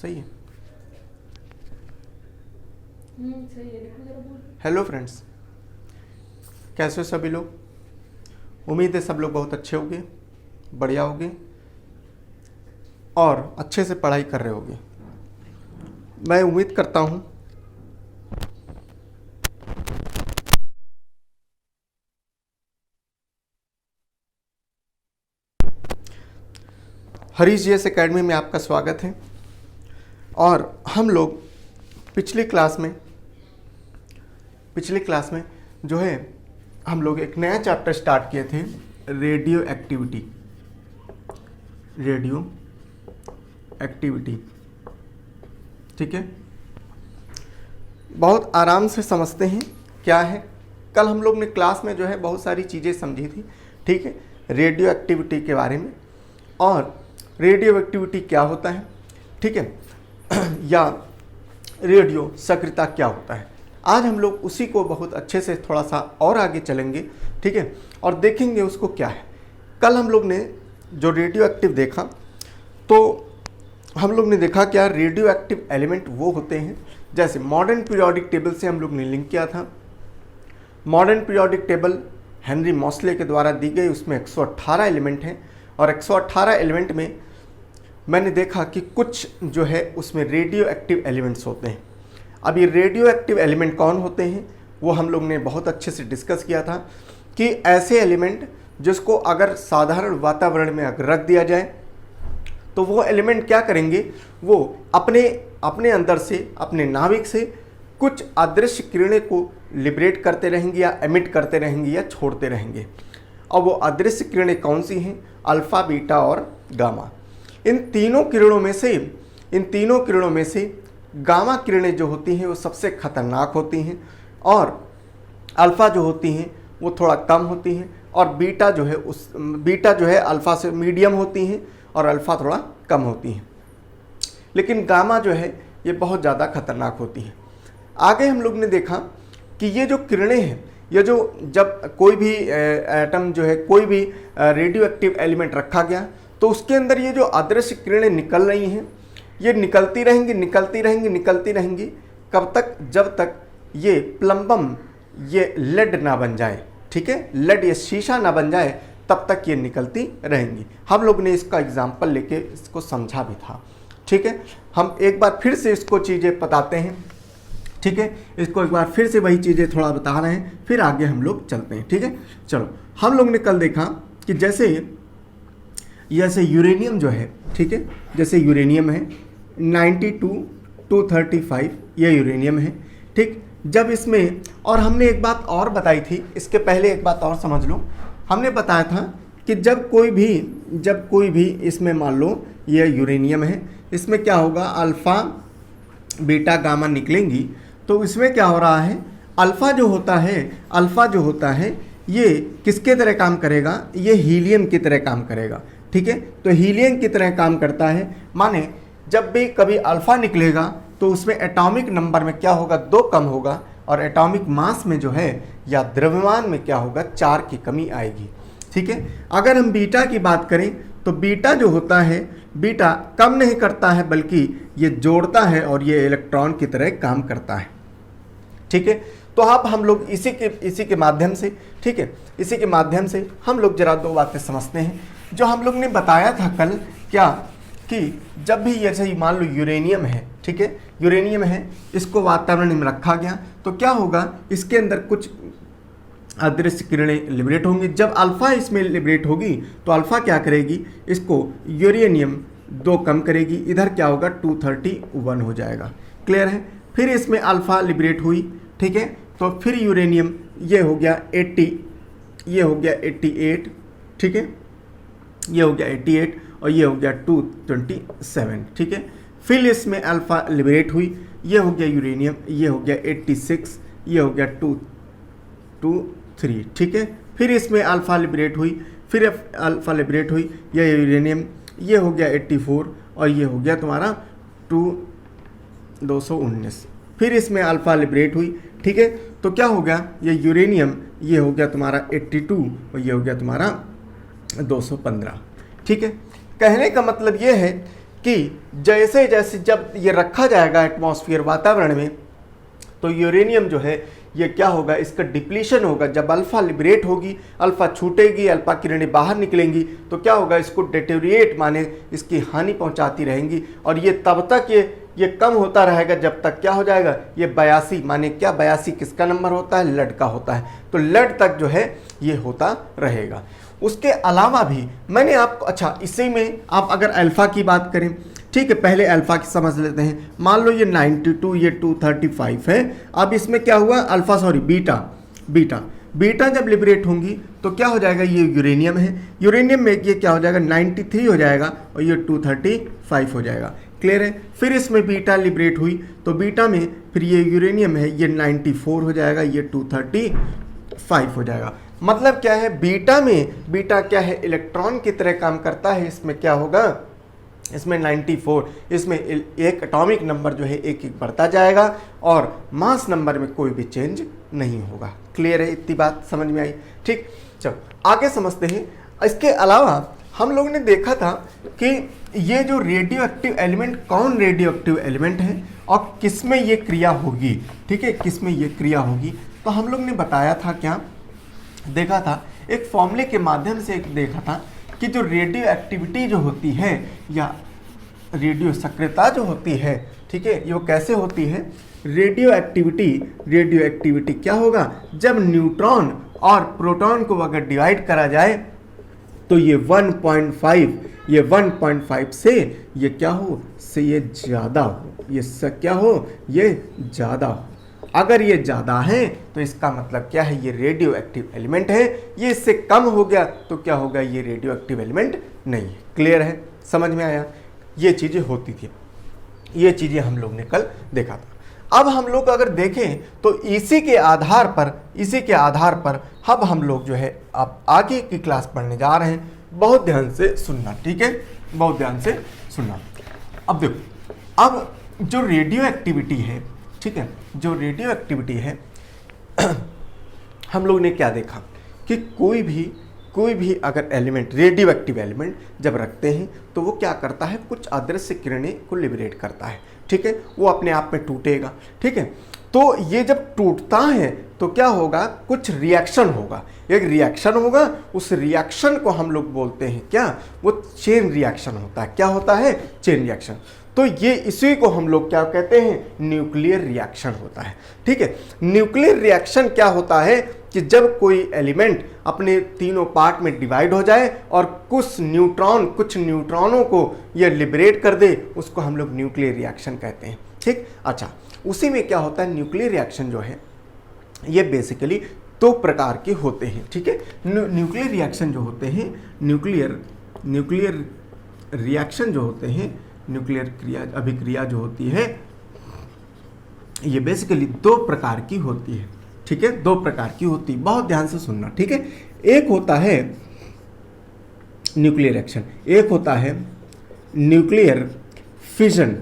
सही है। सही है, लिखो जरा बोल। हेलो फ्रेंड्स, कैसे हो सभी लोग? उम्मीद है सब लोग बहुत अच्छे होंगे, बढ़िया होंगे और अच्छे से पढ़ाई कर रहे होंगे। मैं उम्मीद करता हूँ हरीश जीएस एकेडमी में आपका स्वागत है। और हम लोग पिछली क्लास में जो है हम लोग एक नया चैप्टर स्टार्ट किए थे, रेडियो एक्टिविटी। ठीक है, बहुत आराम से समझते हैं क्या है। कल हम लोग ने क्लास में जो है बहुत सारी चीज़ें समझी थी, ठीक है, रेडियो एक्टिविटी के बारे में, और रेडियो एक्टिविटी क्या होता है, ठीक है, या रेडियो सक्रियता क्या होता है। आज हम लोग उसी को बहुत अच्छे से थोड़ा सा और आगे चलेंगे, ठीक है, और देखेंगे उसको क्या है। कल हम लोग ने जो रेडियो एक्टिव देखा, तो हम लोग ने देखा क्या रेडियो एक्टिव एलिमेंट वो होते हैं, जैसे मॉडर्न पीरियोडिक टेबल से हम लोग ने लिंक किया था। Modern periodic table Henry Mauchly के द्वारा दी गई, उसमें 118 एलिमेंट हैं, और 118 एलिमेंट में मैंने देखा कि कुछ जो है उसमें रेडियो एक्टिव एलिमेंट्स होते हैं। अब ये रेडियो एक्टिव एलिमेंट कौन होते हैं वो हम लोग ने बहुत अच्छे से डिस्कस किया था कि ऐसे एलिमेंट जिसको अगर साधारण वातावरण में अगर रख दिया जाए तो वो एलिमेंट क्या करेंगे, वो अपने अंदर से, अपने नाभिक से कुछ अदृश्य किरणें को लिबरेट करते रहेंगे या एमिट करते रहेंगे या छोड़ते रहेंगे। और वो अदृश्य किरणें कौन सी हैं? अल्फ़ा, बीटा और गामा। इन तीनों किरणों में से गामा किरणें जो होती हैं वो सबसे खतरनाक होती हैं, और अल्फ़ा जो होती हैं वो थोड़ा कम होती हैं, और बीटा जो है अल्फ़ा से मीडियम होती हैं, और अल्फ़ा थोड़ा कम होती हैं। लेकिन गामा जो है ये बहुत ज़्यादा खतरनाक होती है। आगे हम लोग ने देखा कि ये जो किरणें हैं, ये जो जब कोई भी एटम जो है, कोई भी रेडियो एक्टिव एलिमेंट रखा गया तो उसके अंदर ये जो अदृश्य किरणें निकल रही हैं, ये निकलती रहेंगी। कब तक? जब तक ये प्लम्बम, ये लेड ना बन जाए, ठीक है, लेड ये शीशा ना बन जाए, तब तक ये निकलती रहेंगी। हम लोग ने इसका एग्जाम्पल लेके इसको समझा भी था, ठीक है। हम एक बार फिर से इसको चीज़ें बताते हैं, ठीक है, इसको एक बार फिर से वही चीज़ें थोड़ा बता रहे हैं, फिर आगे हम लोग चलते हैं, ठीक है। चलो, हम लोग ने कल देखा कि जैसे यूरेनियम जो है, ठीक है, जैसे यूरेनियम है 92-235, ये यूरेनियम है, ठीक। जब इसमें, और हमने एक बात और बताई थी, इसके पहले एक बात और समझ लो, हमने बताया था कि जब कोई भी इसमें मान लो ये यूरेनियम है, इसमें क्या होगा, अल्फ़ा, बीटा, गामा निकलेंगी, तो इसमें क्या हो रहा है, अल्फ़ा जो होता है ये किसके तरह काम करेगा, ये हीलियम की तरह काम करेगा, ठीक है। तो हीलियम की तरह काम करता है, माने जब भी कभी अल्फ़ा निकलेगा तो उसमें एटॉमिक नंबर में क्या होगा, 2 कम होगा, और एटॉमिक मास में जो है या द्रव्यमान में क्या होगा, 4 की कमी आएगी, ठीक है। अगर हम बीटा की बात करें तो बीटा जो होता है, बीटा कम नहीं करता है बल्कि ये जोड़ता है और ये इलेक्ट्रॉन की तरह काम करता है, ठीक है। तो अब हम लोग इसी के माध्यम से, ठीक है, इसी के माध्यम से हम लोग जरा 2 बातें समझते हैं जो हम लोग ने बताया था कल, क्या कि जब भी जैसे मान लो यूरेनियम है, ठीक है, यूरेनियम है, इसको वातावरण में रखा गया तो क्या होगा, इसके अंदर कुछ अदृश्य किरणें लिबरेट होंगी। जब अल्फ़ा इसमें लिबरेट होगी तो अल्फ़ा क्या करेगी, इसको यूरेनियम 2 कम करेगी, इधर क्या होगा, 231 हो जाएगा, क्लियर है। फिर इसमें अल्फ़ा लिबरेट हुई, ठीक है, तो फिर यूरेनियम ये हो गया 88, ठीक है, ये हो गया 88 और ये हो गया 227, ठीक है। फिर इसमें अल्फ़ा लिबरेट हुई, ये हो गया यूरेनियम, ये हो गया 86, ये हो गया 223, ठीक है। फिर इसमें अल्फ़ा लिबरेट हुई, फिर अल्फ़ा लिबरेट हुई, ये यूरेनियम, ये हो गया 84 और ये हो गया तुम्हारा 219। फिर इसमें अल्फ़ा लिबरेट हुई, ठीक है। तो क्या हो गया, ये यूरेनियम, ये हो गया तुम्हारा 82 और ये हो गया तुम्हारा 215, ठीक है। कहने का मतलब ये है कि जैसे जैसे जब ये रखा जाएगा एटमॉस्फेयर वातावरण में, तो यूरेनियम जो है ये क्या होगा, इसका डिप्लीशन होगा। जब अल्फा लिबरेट होगी, अल्फा छूटेगी, अल्फा किरणें बाहर निकलेंगी, तो क्या होगा, इसको डेटेरिएट माने इसकी हानि पहुंचाती रहेंगी। और ये तब तक ये कम होता रहेगा जब तक क्या हो जाएगा, ये 82 माने क्या, 82 किसका नंबर होता है, लेड का होता है। तो लेड तक जो है ये होता रहेगा। उसके अलावा भी मैंने आपको, अच्छा इसी में आप अगर अल्फा की बात करें, ठीक है, पहले अल्फा की समझ लेते हैं। मान लो ये 92, ये 235 है। अब इसमें क्या हुआ, अल्फा सॉरी बीटा जब लिबरेट होंगी तो क्या हो जाएगा, ये यूरेनियम है, यूरेनियम में ये क्या हो जाएगा, 93 हो जाएगा और ये 235 हो जाएगा। क्लियर है। फिर इसमें बीटा लिबरेट हुई तो बीटा में फिर ये यूरेनियम है, ये 94 हो जाएगा, ये 235 हो जाएगा। मतलब क्या है, बीटा क्या है, इलेक्ट्रॉन की तरह काम करता है। इसमें क्या होगा, इसमें 94, इसमें एक एटॉमिक नंबर जो है एक एक बढ़ता जाएगा और मास नंबर में कोई भी चेंज नहीं होगा। क्लियर है, इतनी बात समझ में आई। ठीक, चलो आगे समझते हैं। इसके अलावा हम लोगों ने देखा था कि ये जो रेडियो एक्टिव एलिमेंट, कौन रेडियो एक्टिव एलिमेंट है और किस में ये क्रिया होगी। ठीक है, किस में ये क्रिया होगी, तो हम लोग ने बताया था, क्या देखा था, एक फॉर्मूले के माध्यम से एक देखा था कि जो रेडियो एक्टिविटी जो होती है या रेडियो सक्रियता जो होती है, ठीक है, ये कैसे होती है, रेडियो एक्टिविटी क्या होगा, जब न्यूट्रॉन और प्रोटॉन को अगर डिवाइड करा जाए तो ये 1.5 से ये क्या हो, से ये ज़्यादा हो, ये क्या हो, ये ज़्यादा हो। अगर ये ज़्यादा है तो इसका मतलब क्या है, ये रेडियो एक्टिव एलिमेंट है। ये इससे कम हो गया तो क्या होगा, ये रेडियो एक्टिव एलिमेंट नहीं है। क्लियर है, समझ में आया। ये चीज़ें होती थी, ये चीज़ें हम लोग ने कल देखा था। अब हम लोग अगर देखें तो इसी के आधार पर अब हम लोग जो है अब आगे की क्लास पढ़ने जा रहे हैं। बहुत ध्यान से सुनना, ठीक है, बहुत ध्यान से सुनना। अब देखो, अब जो रेडियो एक्टिविटी है, ठीक है, जो रेडियो एक्टिविटी है हम लोग ने क्या देखा कि कोई भी अगर एलिमेंट, रेडियो एक्टिव एलिमेंट जब रखते हैं तो वो क्या करता है, कुछ अदृश्य किरणें को लिबरेट करता है। ठीक है, वो अपने आप में टूटेगा। ठीक है, तो ये जब टूटता है तो क्या होगा, कुछ रिएक्शन होगा, एक रिएक्शन होगा। उस रिएक्शन को हम लोग बोलते हैं क्या, वो चेन रिएक्शन होता है। क्या होता है, चेन रिएक्शन। तो ये इसी को हम लोग क्या कहते हैं, न्यूक्लियर रिएक्शन होता है। ठीक है, न्यूक्लियर रिएक्शन क्या होता है कि जब कोई एलिमेंट अपने तीनों पार्ट में डिवाइड हो जाए और कुछ न्यूट्रॉनों को ये लिबरेट कर दे, उसको हम लोग न्यूक्लियर रिएक्शन कहते हैं। ठीक, अच्छा, उसी में क्या होता है, न्यूक्लियर रिएक्शन जो है ये बेसिकली दो प्रकार के होते हैं। ठीक है, न्यूक्लियर रिएक्शन जो होते हैं, न्यूक्लियर रिएक्शन जो होते हैं, न्यूक्लियर अभिक्रिया जो होती है, ये बेसिकली दो प्रकार की होती है। ठीक है, दो प्रकार की होती है, बहुत ध्यान से सुनना। ठीक है, एक होता है न्यूक्लियर रिएक्शन, एक होता है न्यूक्लियर फिशन।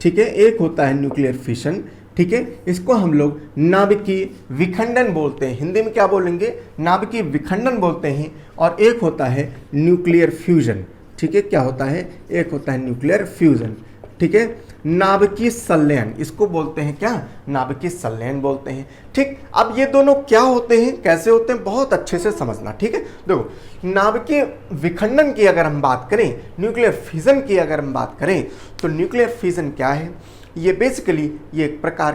ठीक है, एक होता है न्यूक्लियर फिशन। ठीक है, इसको हम लोग नाभिकीय विखंडन बोलते हैं। हिंदी में क्या बोलेंगे, नाभिकीय विखंडन बोलते हैं। और एक होता है न्यूक्लियर फ्यूजन। ठीक है, क्या होता है, एक होता है न्यूक्लियर फ्यूजन। ठीक है, नाभिकीय संलयन, इसको बोलते हैं क्या, नाभिकीय संलयन बोलते हैं। ठीक, अब ये दोनों क्या होते हैं, कैसे होते हैं, बहुत अच्छे से समझना। ठीक है, देखो, नाभिकीय विखंडन की अगर हम बात करें, न्यूक्लियर फिजन की अगर हम बात करें, तो न्यूक्लियर फिजन क्या है, ये बेसिकली ये एक प्रकार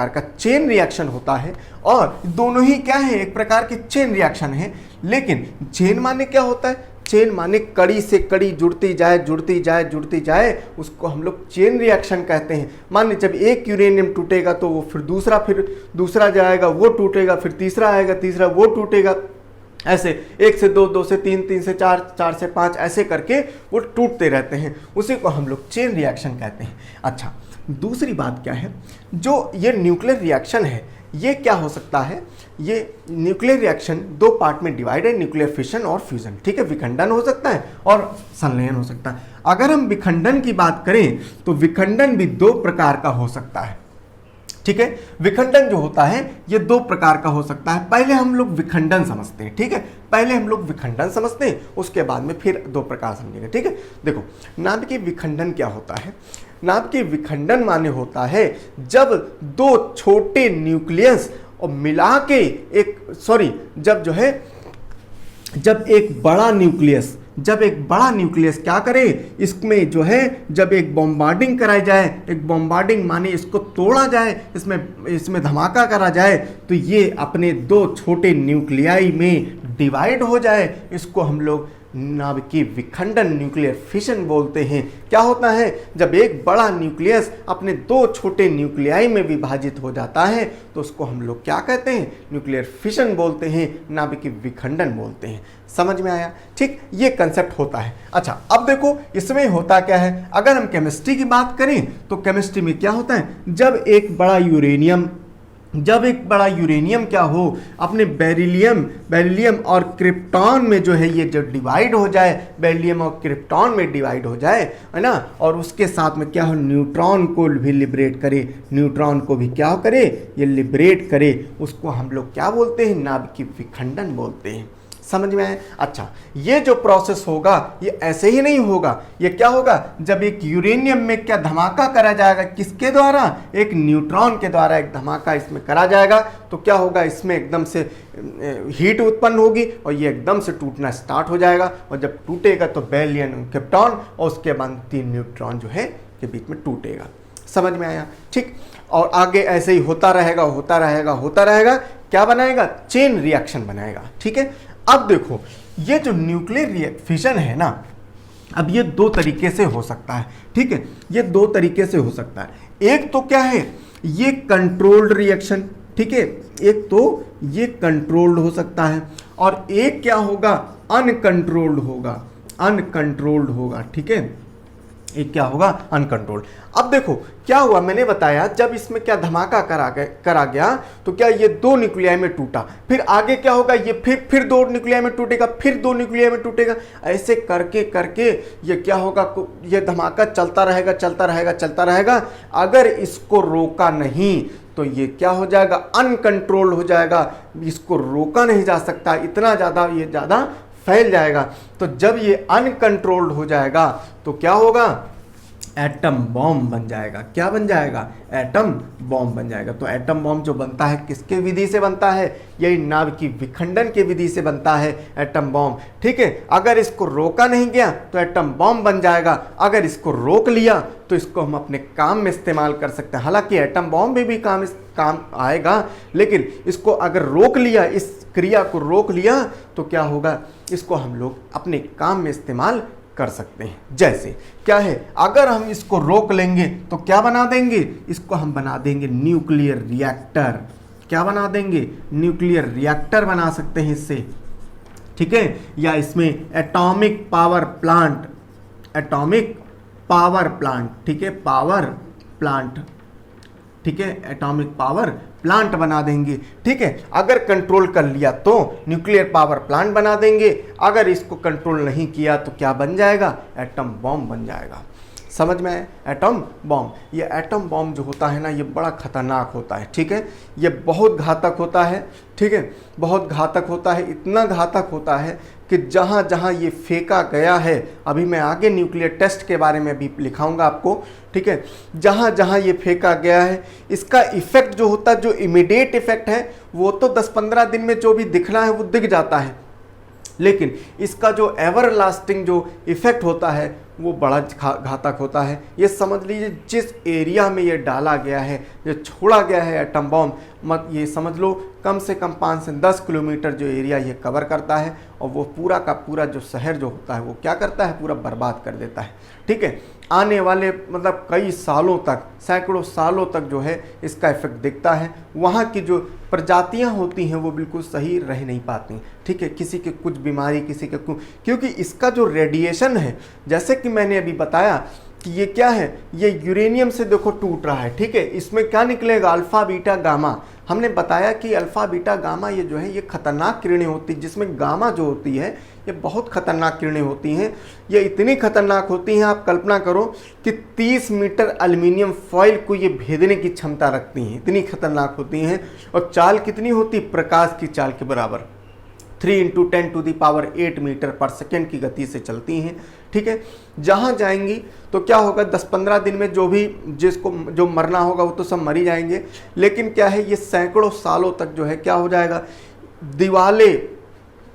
का चेन रिएक्शन होता है। और दोनों ही क्या है, एक प्रकार के चेन रिएक्शन है। लेकिन चेन माने क्या होता है, चेन माने कड़ी से कड़ी जुड़ती जाए, उसको हम लोग चेन रिएक्शन कहते हैं। मान जब एक यूरेनियम टूटेगा तो वो फिर दूसरा जाएगा, वो टूटेगा, फिर तीसरा आएगा, तीसरा वो टूटेगा, ऐसे 1 से 2, 2 से 3, 3 से 4, 4 से 5 ऐसे करके वो टूटते रहते हैं। उसी को हम लोग चेन रिएक्शन कहते हैं। अच्छा, दूसरी बात क्या है, जो ये न्यूक्लियर रिएक्शन है, ये क्या हो सकता है, ये न्यूक्लियर रिएक्शन दो पार्ट में डिवाइड है, न्यूक्लियर फिशन और फ्यूजन। ठीक है, विखंडन हो सकता है और संलयन हो सकता है। अगर हम विखंडन की बात करें तो विखंडन भी दो प्रकार का हो सकता है। ठीक है। विखंडन जो होता है ये दो प्रकार का हो सकता है। पहले हम लोग विखंडन समझते हैं, ठीक है, पहले हम लोग विखंडन समझते हैं, उसके बाद में फिर दो प्रकार समझेंगे, ठीक है। देखो नाभिकीय विखंडन क्या होता है। नाभिकीय विखंडन माने होता है जब दो छोटे न्यूक्लियस और मिला के जब एक बड़ा न्यूक्लियस क्या करे, इसमें जो है जब एक बॉम्बार्डिंग कराई जाए, एक बॉम्बार्डिंग माने इसको तोड़ा जाए, इसमें धमाका करा जाए, तो ये अपने दो छोटे न्यूक्लियाई में डिवाइड हो जाए, इसको हम लोग नाभिकीय विखंडन न्यूक्लियर फिशन बोलते हैं। क्या होता है, जब एक बड़ा न्यूक्लियस अपने दो छोटे न्यूक्लियाई में विभाजित हो जाता है तो उसको हम लोग क्या कहते हैं, न्यूक्लियर फिशन बोलते हैं, नाभिकीय विखंडन बोलते हैं। समझ में आया, ठीक, ये कंसेप्ट होता है। अच्छा अब देखो इसमें होता क्या है, अगर हम केमिस्ट्री की बात करें तो केमिस्ट्री में क्या होता है, जब एक बड़ा यूरेनियम क्या हो अपने बेरिलियम और क्रिप्टॉन में जो है ये जो डिवाइड हो जाए, बेरिलियम और क्रिप्टॉन में डिवाइड हो जाए, है ना, और उसके साथ में क्या हो, न्यूट्रॉन को भी लिबरेट करे, न्यूट्रॉन को भी क्या करे, ये लिबरेट करे, उसको हम लोग क्या बोलते हैं, नाभिकीय विखंडन बोलते हैं। समझ में आए। अच्छा ये जो प्रोसेस होगा ये ऐसे ही नहीं होगा, ये क्या होगा, जब एक यूरेनियम में क्या धमाका करा जाएगा, किसके द्वारा, एक न्यूट्रॉन के द्वारा एक धमाका इसमें करा जाएगा, तो क्या होगा, इसमें एकदम से हीट उत्पन्न होगी और ये एकदम से टूटना स्टार्ट हो जाएगा, और जब टूटेगा तो बेरिलियम क्रिप्टॉन और उसके बाद 3 न्यूट्रॉन जो है के बीच में टूटेगा। समझ में आया, ठीक, और आगे ऐसे ही होता रहेगा, क्या बनाएगा, चेन रिएक्शन बनाएगा, ठीक है। अब देखो ये जो न्यूक्लियर फिशन है ना, अब ये दो तरीके से हो सकता है, ठीक है, ये दो तरीके से हो सकता है। एक तो क्या है, ये कंट्रोल्ड रिएक्शन, ठीक है, एक तो ये कंट्रोल्ड हो सकता है, और एक क्या होगा, अनकंट्रोल्ड होगा, ठीक है, एक क्या होगा, अनकंट्रोल्ड। अब देखो क्या हुआ, मैंने बताया जब इसमें क्या धमाका करा गया तो क्या ये दो न्यूक्लियाई में टूटा, फिर आगे क्या होगा, ये फिर दो न्यूक्लियाई में टूटेगा, फिर दो न्यूक्लियाई में टूटेगा, ऐसे करके ये क्या होगा, ये धमाका चलता रहेगा। अगर इसको रोका नहीं तो ये क्या हो जाएगा, अनकंट्रोल्ड हो जाएगा, इसको रोका नहीं जा सकता, इतना ज़्यादा फैल जाएगा। तो जब ये अनकंट्रोल्ड हो जाएगा तो क्या होगा, एटम बॉम्ब बन जाएगा। क्या बन जाएगा, एटम बॉम्ब बन जाएगा। तो एटम बॉम्ब जो बनता है किसके विधि से बनता है, यही नाभिकीय विखंडन के विधि से बनता है एटम बॉम्ब, ठीक है। अगर इसको रोका नहीं गया तो एटम बॉम्ब बन जाएगा, अगर इसको रोक लिया तो इसको हम अपने काम में इस्तेमाल कर सकते हैं। हालांकि एटम बॉम्ब में भी काम आएगा, लेकिन इसको अगर रोक लिया, इस क्रिया को रोक लिया तो क्या होगा, इसको हम लोग अपने काम में इस्तेमाल कर सकते हैं। जैसे क्या है, अगर हम इसको रोक लेंगे तो क्या बना देंगे, इसको हम बना देंगे न्यूक्लियर रिएक्टर। क्या बना देंगे, न्यूक्लियर रिएक्टर बना सकते हैं इससे, ठीक है, या इसमें एटॉमिक पावर प्लांट, ठीक है, पावर प्लांट, ठीक है, एटॉमिक पावर प्लांट बना देंगे, ठीक है। अगर कंट्रोल कर लिया तो न्यूक्लियर पावर प्लांट बना देंगे, अगर इसको कंट्रोल नहीं किया तो क्या बन जाएगा, एटम बॉम्ब बन जाएगा। समझ में आए, एटम बॉम्ब, ये एटम बॉम्ब जो होता है ना, ये बड़ा खतरनाक होता है, ठीक है, ये बहुत घातक होता है, ठीक है, बहुत घातक होता है, इतना घातक होता है कि जहाँ जहाँ ये फेंका गया है, अभी मैं आगे न्यूक्लियर टेस्ट के बारे में भी लिखाऊंगा आपको, ठीक है, जहाँ जहाँ ये फेंका गया है, इसका इफेक्ट जो होता है, जो इमीडिएट इफेक्ट है वो तो 10-15 दिन में जो भी दिखना है वो दिख जाता है, लेकिन इसका जो एवर लास्टिंग जो इफेक्ट होता है वो बड़ा घातक होता है। ये समझ लीजिए जिस एरिया में ये डाला गया है, जो छोड़ा गया है एटम बॉम्ब, मत ये समझ लो कम से कम 5 से 10 किलोमीटर जो एरिया ये कवर करता है, और वो पूरा का पूरा जो शहर जो होता है वो क्या करता है, पूरा बर्बाद कर देता है, ठीक है। आने वाले मतलब कई सालों तक, सैकड़ों सालों तक जो है इसका इफेक्ट दिखता है। वहाँ की जो प्रजातियाँ होती हैं वो बिल्कुल सही रह नहीं पाती, ठीक है, किसी के कुछ बीमारी, किसी के क्योंकि इसका जो रेडिएशन है, जैसे कि मैंने अभी बताया कि ये क्या है, ये यूरेनियम से देखो टूट रहा है, ठीक है। इसमें क्या निकलेगा, अल्फा बीटा गामा। हमने बताया कि अल्फा बीटा गामा ये जो है ये खतरनाक किरणें होती, जिसमें गामा जो होती है ये बहुत खतरनाक किरणें होती हैं। ये इतनी खतरनाक होती हैं, आप कल्पना करो कि 30 मीटर एल्युमिनियम फॉइल को ये भेदने की क्षमता रखती हैं, इतनी खतरनाक होती हैं। और चाल कितनी होती, प्रकाश की चाल के बराबर, 3 × 10⁸ मीटर पर सेकेंड की गति से चलती हैं, ठीक है। जहाँ जाएंगी तो क्या होगा, 10-15 दिन में जो भी जिसको जो मरना होगा वो तो सब मर ही जाएंगे, लेकिन क्या है ये सैकड़ों सालों तक जो है क्या हो जाएगा, दीवारें,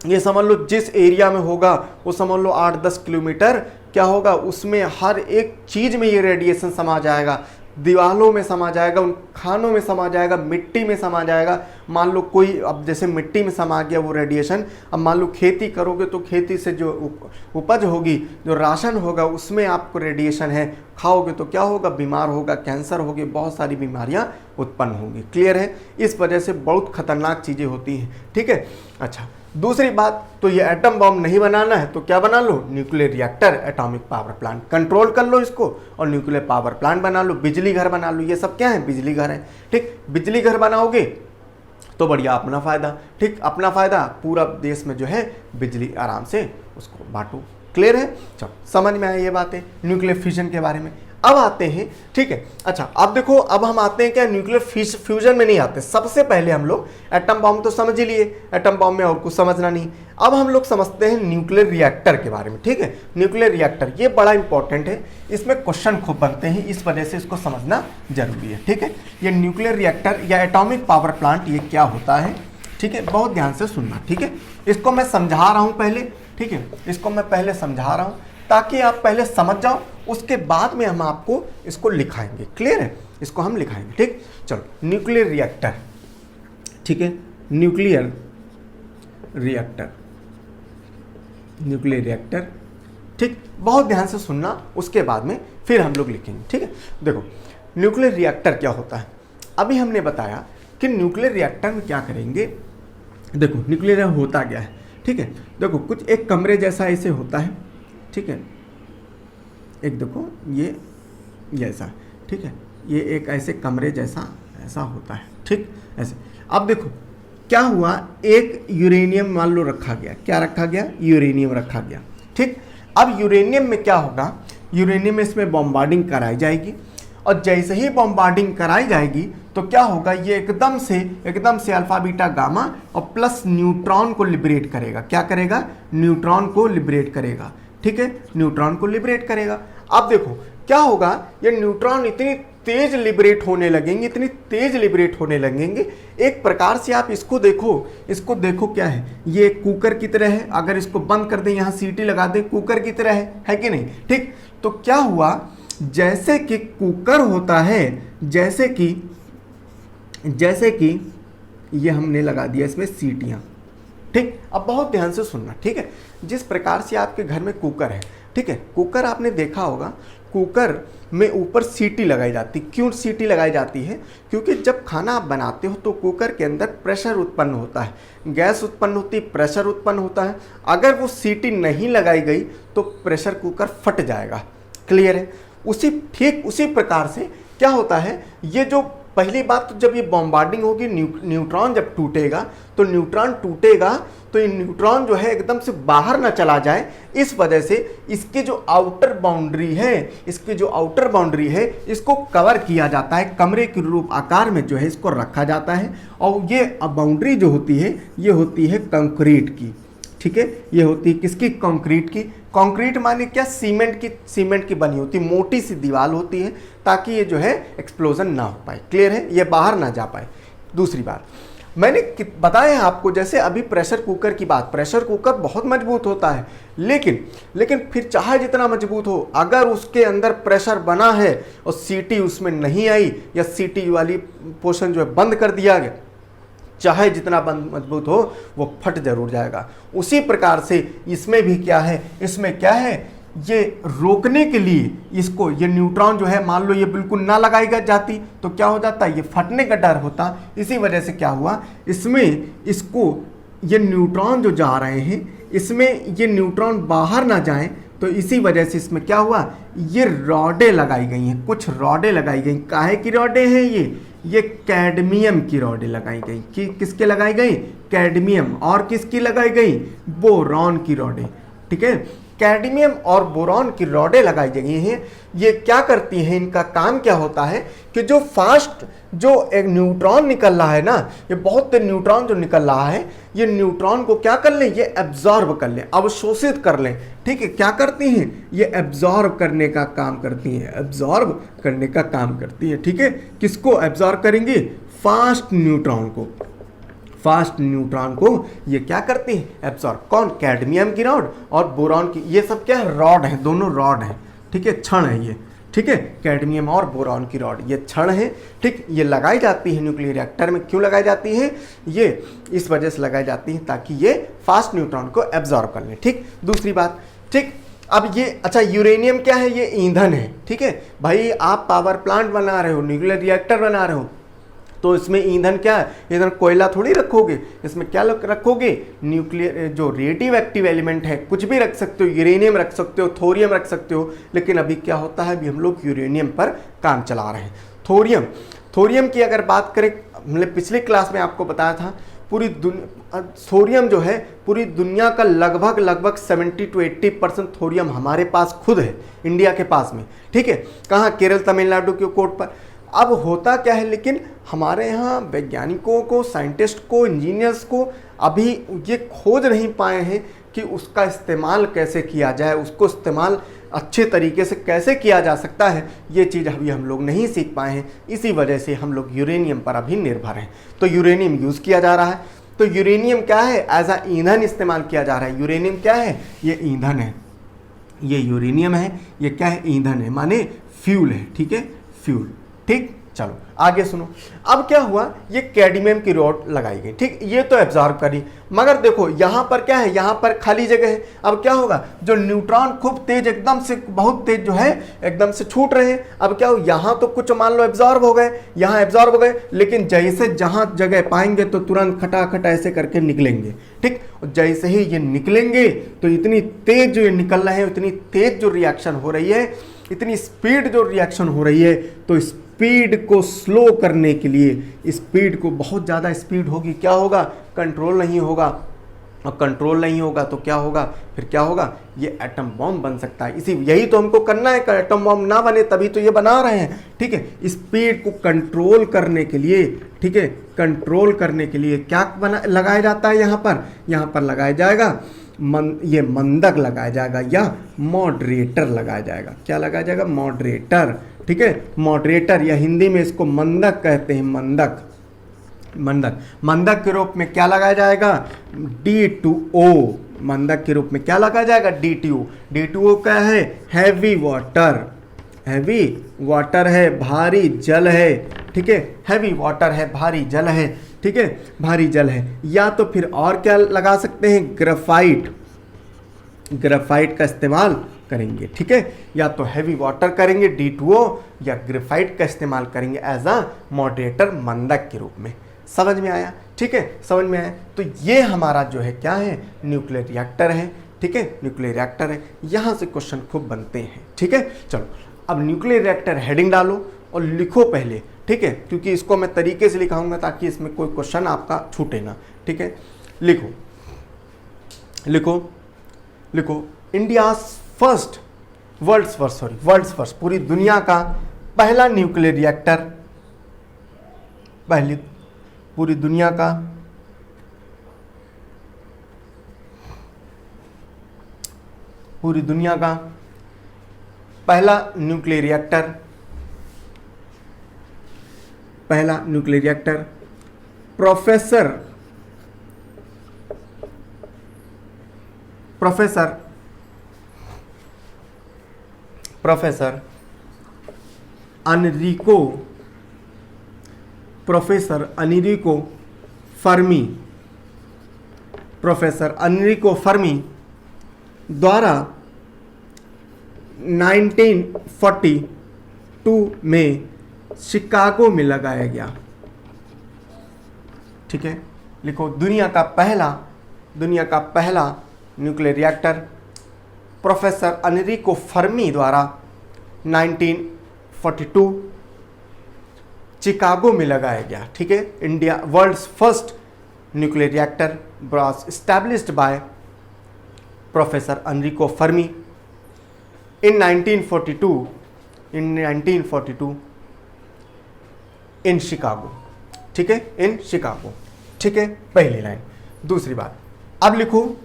ये समझ लो जिस एरिया में होगा वो समझ लो 8-10 किलोमीटर क्या होगा, उसमें हर एक चीज़ में ये रेडिएशन समा जाएगा, दीवालों में समा जाएगा, उन खानों में समा जाएगा, मिट्टी में समा जाएगा। मान लो कोई, अब जैसे मिट्टी में समा गया वो रेडिएशन, अब मान लो खेती करोगे तो खेती से जो उपज होगी, जो राशन होगा उसमें आपको रेडिएशन है, खाओगे तो क्या होगा, बीमार होगा, कैंसर होगी, बहुत सारी बीमारियां उत्पन्न होंगी। क्लियर है, इस वजह से बहुत खतरनाक चीज़ें होती हैं, ठीक है। अच्छा, दूसरी बात, तो ये एटम बॉम्ब नहीं बनाना है तो क्या बना लो, nuclear reactor, atomic power plant, control कर लो इसको और न्यूक्लियर पावर प्लांट बना लो, बिजली घर बना लो। ये सब क्या है, बिजली घर है, ठीक। बिजली घर बनाओगे तो बढ़िया, अपना फ़ायदा, ठीक, अपना फ़ायदा, पूरा देश में जो है बिजली आराम से उसको बांटो। क्लियर है, चलो समझ में आए ये बातें न्यूक्लियर फ्यूजन के बारे में। अब आते हैं, ठीक है। अच्छा, अब देखो, अब हम आते हैं क्या, न्यूक्लियर फ्यूजन में नहीं आते। सबसे पहले हम लोग एटम बॉम्ब तो समझ ही लिए, एटम बॉम्ब में और कुछ समझना नहीं। अब हम लोग समझते हैं न्यूक्लियर रिएक्टर के बारे में, ठीक है। न्यूक्लियर रिएक्टर ये बड़ा इंपॉर्टेंट है, इसमें क्वेश्चन खूब बनते हैं, इस वजह से इसको समझना जरूरी है, ठीक है। ये न्यूक्लियर रिएक्टर या एटॉमिक पावर प्लांट ये क्या होता है, ठीक है, बहुत ध्यान से सुनना, ठीक है। इसको मैं समझा रहा हूँ पहले, ठीक है, इसको मैं पहले समझा रहा हूँ ताकि आप पहले समझ जाओ, उसके बाद में हम आपको इसको लिखाएंगे। क्लियर है, इसको हम लिखाएंगे, ठीक। चलो, न्यूक्लियर रिएक्टर, ठीक है, न्यूक्लियर रिएक्टर, न्यूक्लियर रिएक्टर, ठीक, बहुत ध्यान से सुनना, उसके बाद में फिर हम लोग लिखेंगे, ठीक है। देखो, न्यूक्लियर रिएक्टर क्या होता है, अभी हमने बताया कि न्यूक्लियर रिएक्टर में क्या करेंगे। देखो, न्यूक्लियर होता क्या है, ठीक है। देखो, कुछ एक कमरे जैसा ऐसे होता है, ठीक है, एक देखो ये ऐसा, ठीक है, ये एक ऐसे कमरे जैसा ऐसा होता है, ठीक, ऐसे। अब देखो क्या हुआ, एक यूरेनियम मान लो रखा गया, क्या रखा गया, यूरेनियम रखा गया, ठीक। अब यूरेनियम में क्या होगा, यूरेनियम में इसमें बॉम्बार्डिंग कराई जाएगी, और जैसे ही बॉम्बार्डिंग कराई जाएगी तो क्या होगा, ये एकदम से अल्फा बीटा गामा और प्लस न्यूट्रॉन को लिबरेट करेगा। क्या करेगा, न्यूट्रॉन को लिबरेट करेगा, ठीक है, न्यूट्रॉन को लिबरेट करेगा। अब देखो क्या होगा, ये न्यूट्रॉन इतनी तेज लिबरेट होने लगेंगे, इतनी तेज लिबरेट होने लगेंगे, एक प्रकार से आप इसको देखो क्या है, ये कुकर की तरह है। अगर इसको बंद कर दें, यहाँ सीटी लगा दें, कुकर की तरह है कि नहीं, ठीक। तो क्या हुआ, जैसे कि कुकर होता है, जैसे कि ये हमने लगा दिया इसमें सीटियाँ, ठीक। अब बहुत ध्यान से सुनना, ठीक है। जिस प्रकार से आपके घर में कुकर है, ठीक है, कुकर आपने देखा होगा, कुकर में ऊपर सीटी लगाई जाती। क्यों सीटी लगाई जाती है, क्योंकि जब खाना आप बनाते हो तो कुकर के अंदर प्रेशर उत्पन्न होता है, गैस उत्पन्न होती है, प्रेशर उत्पन्न होता है। अगर वो सीटी नहीं लगाई गई तो प्रेशर कुकर फट जाएगा। क्लियर है, उसी प्रकार से क्या होता है, ये जो पहली बात, तो जब ये बॉम्बार्डिंग होगी, न्यूट्रॉन जब टूटेगा तो ये न्यूट्रॉन जो है एकदम से बाहर ना चला जाए, इस वजह से इसकी जो आउटर बाउंड्री है इसको कवर किया जाता है, कमरे के रूप आकार में जो है इसको रखा जाता है। और ये बाउंड्री जो होती है ये होती है कंक्रीट की, ठीक है, ये होती है किसकी, कंक्रीट की। कंक्रीट माने क्या, सीमेंट की बनी होती मोटी सी दीवार होती है, ताकि ये जो है एक्सप्लोजन ना हो पाए। क्लियर है, ये बाहर ना जा पाए। दूसरी बात मैंने बताया आपको, जैसे अभी प्रेशर कुकर की बात, प्रेशर कुकर बहुत मजबूत होता है, लेकिन फिर चाहे जितना मजबूत हो, अगर उसके अंदर प्रेशर बना है और सीटी उसमें नहीं आई, या सीटी वाली पोर्शन जो है बंद कर दिया गया, चाहे जितना मजबूत हो वो फट जरूर जाएगा। उसी प्रकार से इसमें भी क्या है, ये रोकने के लिए इसको, ये न्यूट्रॉन जो है मान लो ये बिल्कुल ना लगाई जाती तो क्या हो जाता, ये फटने का डर होता। इसी वजह से क्या हुआ, इसको ये न्यूट्रॉन जो जा रहे हैं, इसमें ये न्यूट्रॉन बाहर ना जाएं, तो इसी वजह से इसमें क्या हुआ, ये रॉडें लगाई गई हैं, कुछ रॉडें लगाई गई। काहे की रॉडें हैं ये कैडमियम की रॉडें लगाई गई। किसके लगाई गई, कैडमियम। और किसकी लगाई गई, बोरॉन की रॉडें। ठीक है, कैडमियम और बोरॉन की रॉडें लगाई गई हैं। ये क्या करती हैं, इनका काम क्या होता है कि जो फास्ट जो एक न्यूट्रॉन निकल रहा है ना, ये बहुत तेज न्यूट्रॉन जो निकल रहा है, ये न्यूट्रॉन को क्या कर लें, ये एब्जॉर्ब कर लें, अवशोषित कर लें। ठीक है, क्या करती हैं, ये एब्जॉर्ब करने का काम करती हैं, एब्जॉर्ब करने का काम करती है। ठीक है, किसको एब्जॉर्ब करेंगी, फास्ट न्यूट्रॉन को। फास्ट न्यूट्रॉन को ये क्या करती है, एब्सॉर्ब। कौन, कैडमियम की रॉड और बोरॉन की, ये सब क्या है, रॉड है, दोनों रॉड हैं। ठीक है, क्षण है ये। ठीक है, कैडमियम और बोरॉन की रॉड ये क्षण है। ठीक, ये लगाई जाती है न्यूक्लियर रिएक्टर में। क्यों लगाई जाती है, ये इस वजह से लगाई जाती है ताकि ये फास्ट न्यूट्रॉन को एब्जॉर्ब कर ले। ठीक, दूसरी बात, ठीक, अब ये अच्छा यूरेनियम क्या है, ये ईंधन है। ठीक है भाई, आप पावर प्लांट बना रहे हो, न्यूक्लियर रिएक्टर बना रहे हो, तो इसमें ईंधन क्या है, ईंधन कोयला थोड़ी रखोगे, इसमें क्या रखोगे, न्यूक्लियर जो रेडियो एक्टिव एलिमेंट है, कुछ भी रख सकते हो, यूरेनियम रख सकते हो, थोरियम रख सकते हो। लेकिन अभी क्या होता है, अभी हम लोग यूरेनियम पर काम चला रहे हैं। थोरियम की अगर बात करें, हमने पिछले क्लास में आपको बताया था, पूरी दुनिया थोरियम जो है, पूरी दुनिया का लगभग 70 to 80% थोरियम हमारे पास खुद है, इंडिया के पास में। ठीक है, कहाँ, केरल तमिलनाडु के कोर्ट पर। अब होता क्या है, लेकिन हमारे यहाँ वैज्ञानिकों को, साइंटिस्ट को, इंजीनियर्स को अभी ये खोज नहीं पाए हैं कि उसका इस्तेमाल कैसे किया जाए, उसको इस्तेमाल अच्छे तरीके से कैसे किया जा सकता है, ये चीज़ अभी हम लोग नहीं सीख पाए हैं। इसी वजह से हम लोग यूरेनियम पर अभी निर्भर हैं। तो यूरेनियम यूज़ किया जा रहा है। तो यूरेनियम क्या है, एज अ ईंधन इस्तेमाल किया जा रहा है। यूरेनियम क्या है, ये ईंधन है, ये यूरेनियम है, ये क्या है, ईंधन है, माने फ्यूल है। ठीक है, फ्यूल। ठीक, चलो आगे सुनो। अब क्या हुआ, ये कैडमियम की रॉड लगाई गई। ठीक, ये तो एब्जॉर्ब करी, मगर देखो यहाँ पर क्या है, यहाँ पर खाली जगह है। अब क्या होगा, जो न्यूट्रॉन खूब तेज, एकदम से बहुत तेज जो है, एकदम से छूट रहे हैं। अब क्या हो, यहाँ तो कुछ मान लो एब्जॉर्ब हो गए, यहाँ एब्जॉर्ब हो गए, लेकिन जैसे जहाँ जगह पाएंगे तो तुरंत खटाखट ऐसे करके निकलेंगे। ठीक, जैसे ही ये निकलेंगे तो इतनी तेज जो ये निकल रहे हैं, इतनी तेज जो रिएक्शन हो रही है, इतनी स्पीड जो रिएक्शन हो रही है, तो स्पीड को स्लो करने के लिए, स्पीड को, बहुत ज़्यादा स्पीड होगी, क्या होगा, कंट्रोल नहीं होगा। और कंट्रोल नहीं होगा तो क्या होगा, फिर क्या होगा, ये एटम बॉम्ब बन सकता है। यही तो हमको करना है, एटम बॉम्ब ना बने, तभी तो ये बना रहे हैं। ठीक है, स्पीड को कंट्रोल करने के लिए, ठीक है, कंट्रोल करने के लिए क्या लगाया जाता है, यहाँ पर लगाया जाएगा ये मंदक लगाया जाएगा या मॉडरेटर लगाया जाएगा। क्या लगाया जाएगा, मॉडरेटर। ठीक है, मॉडरेटर, या हिंदी में इसको मंदक कहते हैं, मंदक के रूप में क्या लगाया जाएगा, D2O। मंदक के रूप में क्या लगाया जाएगा, D2O। D2O क्या है, हैवी वाटर है, भारी जल है। ठीक है, हैवी वाटर है, भारी जल है। ठीक है, भारी जल है। या तो फिर और क्या लगा सकते हैं, ग्रेफाइट का इस्तेमाल करेंगे। ठीक है, या तो हैवी वाटर करेंगे D2O, या ग्रेफाइट का इस्तेमाल करेंगे एज अ मॉडरेटर, मंदक के रूप में। समझ में आया, ठीक है, समझ में आया। तो ये हमारा जो है क्या है, न्यूक्लियर रिएक्टर है। ठीक है, न्यूक्लियर रिएक्टर है, यहाँ से क्वेश्चन खूब बनते हैं। ठीक है, चलो अब न्यूक्लियर रिएक्टर हेडिंग डालो और लिखो पहले। ठीक है, क्योंकि इसको मैं तरीके से लिखाऊंगा ताकि इसमें कोई क्वेश्चन आपका छूटे ना। ठीक है, लिखो वर्ल्ड्स फर्स्ट, पूरी दुनिया का पहला न्यूक्लियर रिएक्टर, पूरी दुनिया का पहला न्यूक्लियर रिएक्टर, प्रोफेसर अनरिको फर्मी द्वारा 1942 में शिकागो में लगाया गया। ठीक है, लिखो दुनिया का पहला nuclear reactor professor Enrico Fermi द्वारा 1942 चिकागो में लगाया गया। ठीक है, India world's first nuclear reactor was established by professor Enrico Fermi in 1942 in Chicago. ठीक है, इन शिकागो। ठीक है, पहली लाइन। दूसरी बात, अब लिखो,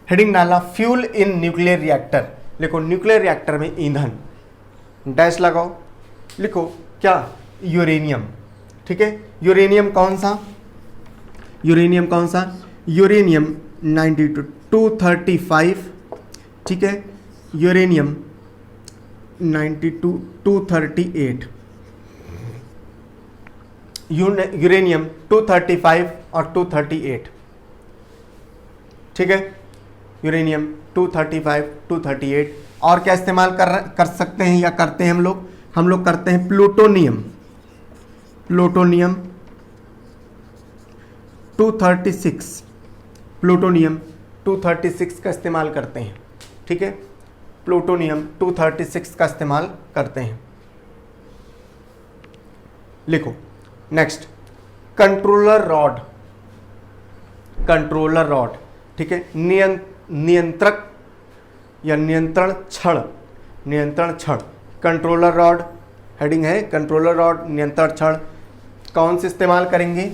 हेडिंग डाला फ्यूल इन न्यूक्लियर रिएक्टर। लिखो न्यूक्लियर रिएक्टर में ईंधन, डैश लगाओ, लिखो क्या, यूरेनियम। ठीक है, यूरेनियम कौन सा, यूरेनियम कौन सा, यूरेनियम 92-235। ठीक है, यूरेनियम 92-238, यूरेनियम 235 और 238। ठीक है, यूरेनियम 235 238। और क्या इस्तेमाल कर सकते हैं या करते हैं हम लोग करते हैं प्लूटोनियम 236, प्लूटोनियम 236 का इस्तेमाल करते हैं। ठीक है, प्लूटोनियम 236 का इस्तेमाल करते हैं। लिखो next, controller rod, controller rod. ठीक है, नियंत्रक या नियंत्रण छड़, नियंत्रण छड़, कंट्रोलर रॉड हेडिंग है, कंट्रोलर रॉड नियंत्रण छड़ कौन से इस्तेमाल करेंगे,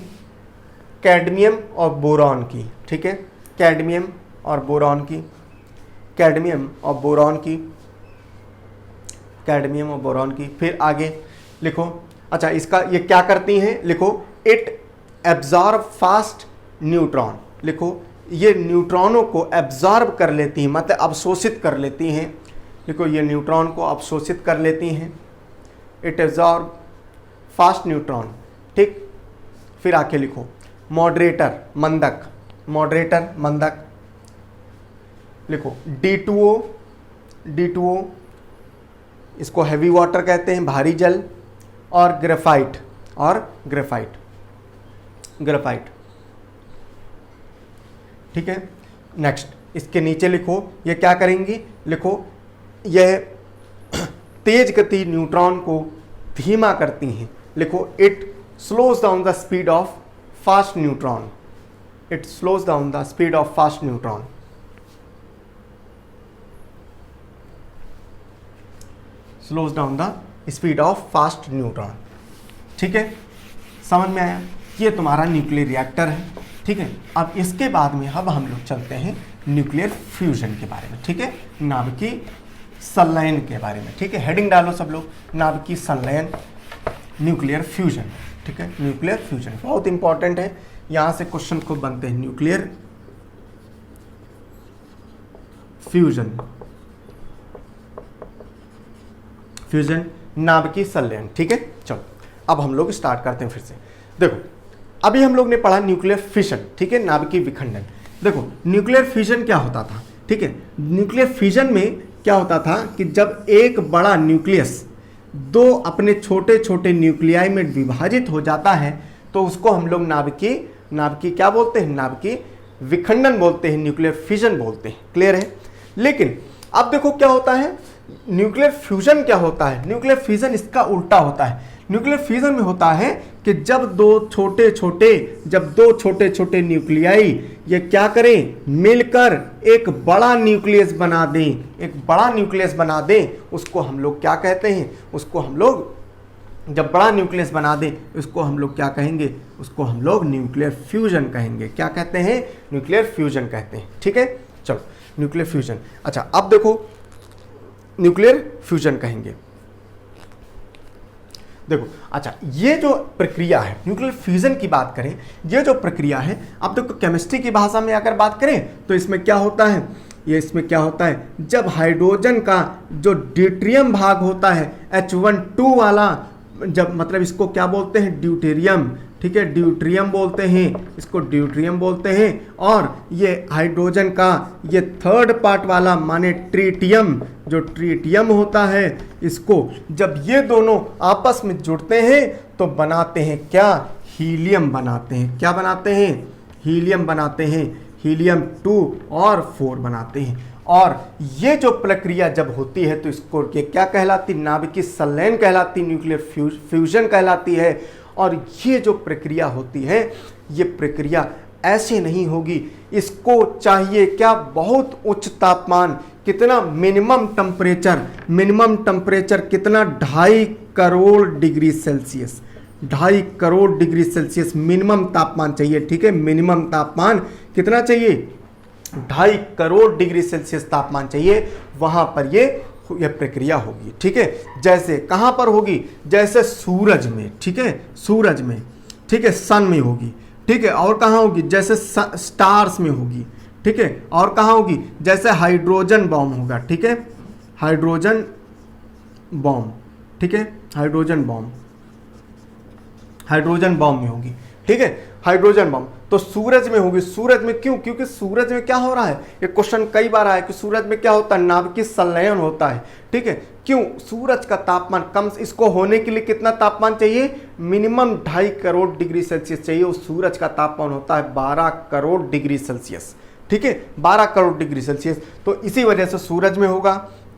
कैडमियम और बोरॉन की। ठीक है, कैडमियम और बोरॉन की, कैडमियम और बोरॉन की, कैडमियम और बोरॉन की। फिर आगे लिखो, अच्छा इसका ये क्या करती हैं, लिखो इट एब्जॉर्ब फास्ट न्यूट्रॉन। लिखो ये न्यूट्रॉनों को एब्जॉर्ब कर लेती हैं, मतलब अवशोषित कर लेती हैं। लिखो ये न्यूट्रॉन को अवशोषित कर लेती हैं, इट एब्जॉर्ब फास्ट न्यूट्रॉन। ठीक, फिर आके लिखो मॉडरेटर, मंदक, मॉडरेटर मंदक। लिखो D2O, D2O इसको हैवी वाटर कहते हैं, भारी जल। और ग्रेफाइट, और ग्रेफाइट, ग्रेफाइट। ठीक है, नेक्स्ट इसके नीचे लिखो ये क्या करेंगी, लिखो यह तेज गति न्यूट्रॉन को धीमा करती हैं। लिखो it slows down the speed of fast neutron, it slows down the speed of fast neutron. Slows down the speed of fast neutron. ठीक है, समझ में आया, ये तुम्हारा न्यूक्लियर रिएक्टर है। ठीक है, अब इसके बाद में अब हम लोग चलते हैं न्यूक्लियर फ्यूजन के बारे में। ठीक है, नाभिकीय संलयन के बारे में। ठीक है, हेडिंग डालो सब लोग, नाभिकीय संलयन, न्यूक्लियर फ्यूजन। ठीक है, न्यूक्लियर फ्यूजन बहुत इंपॉर्टेंट है, यहां से क्वेश्चन खूब बनते हैं। न्यूक्लियर फ्यूजन, फ्यूजन नाभिकीय संलयन। ठीक है, चलो अब हम लोग स्टार्ट करते हैं फिर से। देखो अभी हम लोग ने पढ़ा न्यूक्लियर फिशन। ठीक है, नाभिकीय विखंडन। देखो न्यूक्लियर फिशन क्या होता था। ठीक है, न्यूक्लियर फिशन में क्या होता था कि जब एक बड़ा न्यूक्लियस दो अपने छोटे छोटे न्यूक्लियाई में विभाजित हो जाता है तो उसको हम लोग नाभिकीय क्या बोलते हैं, नाभिकीय विखंडन बोलते हैं, न्यूक्लियर फिशन बोलते हैं। क्लियर है। लेकिन अब देखो क्या होता है, न्यूक्लियर फ्यूजन क्या होता है, न्यूक्लियर फिशन इसका उल्टा होता है। न्यूक्लियर फिशन में होता है कि जब दो छोटे छोटे न्यूक्लियाई ये क्या करें, मिलकर एक बड़ा न्यूक्लियस बना दें, एक बड़ा न्यूक्लियस बना दें, उसको हम लोग क्या कहते हैं, उसको हम लोग जब बड़ा न्यूक्लियस बना दें उसको हम लोग क्या कहेंगे, उसको हम लोग न्यूक्लियर फ्यूजन कहेंगे। क्या कहते हैं, न्यूक्लियर फ्यूजन कहते हैं। ठीक है, चलो न्यूक्लियर फ्यूजन। अच्छा अब देखो न्यूक्लियर फ्यूजन कहेंगे। देखो अच्छा ये जो प्रक्रिया है, न्यूक्लियर फ्यूजन की बात करें, ये जो प्रक्रिया है, अब देखो केमिस्ट्री की भाषा में अगर बात करें तो इसमें क्या होता है, ये इसमें क्या होता है, जब हाइड्रोजन का जो ड्यूटेरियम भाग होता है H12 वाला, जब मतलब इसको क्या बोलते हैं, ड्यूटेरियम। ठीक है, ड्यूटेरियम बोलते हैं, इसको ड्यूटेरियम बोलते हैं। और ये हाइड्रोजन का ये थर्ड पार्ट वाला माने ट्रिटियम, जो ट्रिटियम होता है, इसको जब ये दोनों आपस में जुड़ते हैं तो बनाते हैं क्या, हीलियम बनाते हैं। क्या बनाते हैं, हीलियम बनाते हैं, हीलियम 2 और 4 बनाते हैं। और ये जो प्रक्रिया जब होती है तो इसको क्या कहलाती, नाभिकीय संलयन कहलाती, न्यूक्लियर फ्यूजन कहलाती है। और ये जो प्रक्रिया होती है ये प्रक्रिया ऐसे नहीं होगी, इसको चाहिए क्या, बहुत उच्च तापमान, कितना, मिनिमम टेम्परेचर कितना, 2.5 crore degree Celsius, 2.5 crore degree Celsius minimum तापमान चाहिए। ठीक है, मिनिमम तापमान कितना चाहिए, 2.5 करोड़ डिग्री सेल्सियस तापमान चाहिए, वहां पर ये प्रक्रिया होगी। ठीक है, जैसे कहां पर होगी, जैसे सूरज में, ठीक है, सूरज में, ठीक है, सन में होगी। ठीक है, और कहां होगी, जैसे स्टार्स में होगी। ठीक है, और कहां होगी, जैसे हाइड्रोजन बॉम्ब होगा। ठीक है, हाइड्रोजन बॉम्ब, ठीक है, हाइड्रोजन बॉम्ब में होगी। ठीक है, हाइड्रोजन बॉम्ब तो सूरज में होगी। सूरज में क्यों, क्योंकि सूरज में क्या हो रहा है, ये क्वेश्चन कई बार आया कि सूरज में क्या होता है, नाभिकीय संलयन होता है। ठीक है, क्यों, सूरज का तापमान कम, इसको होने के लिए कितना तापमान चाहिए, मिनिमम 2.5 करोड़ डिग्री सेल्सियस चाहिए। उस सूरज का तापमान होता है 12 करोड़ डिग्री सेल्सियस। ठीक है, 12 करोड़ डिग्री सेल्सियस। तो इसी वजह से सूरज में होगा,